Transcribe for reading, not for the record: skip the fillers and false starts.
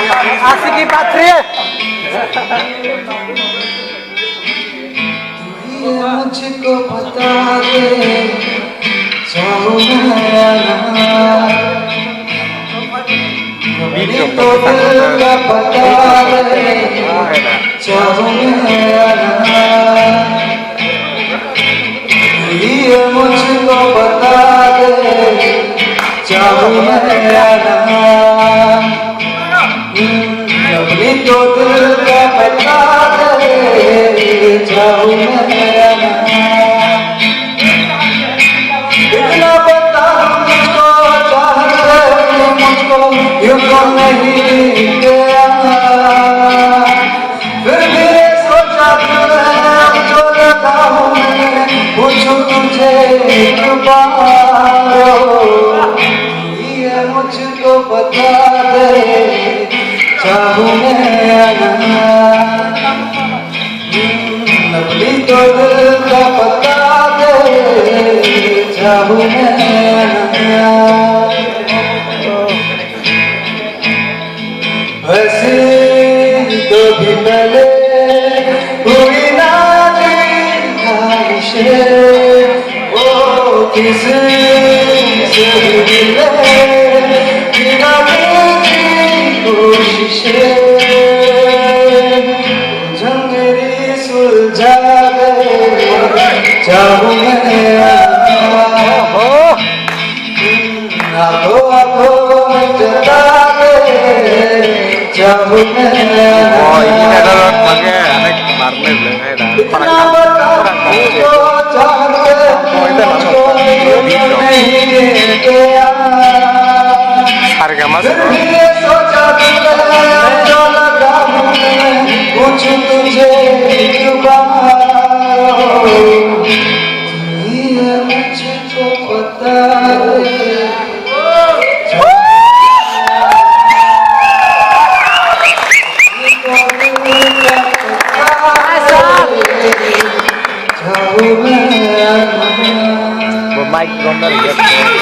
आशिकी पात्री मुझको बता दे चाहूँ मैं तो दिल का पता दे चाहूँ ये मुझको बता दे चाहूँ अपनी तो दिल का पता दे चाहूँ इतना बता मुझको चाहते मुझको यूं तो नहीं गया फिर भी सोचा जो लगा हूँ मैं पूछूं तुझे एक बार ये मुझको बता दे चाहूँ नबली तो दिल का पता दे चाहूँ ऐसी तो भी पहले हुई ना ख्वाहिशें वो किसी से मिले बिना कोशिशें जब मेरी सुलझा गए चाहूँ आंखों में जता दे चाहूँ harga mas पूछूं तुझे एक बार ये मुझको पता Mike Ronald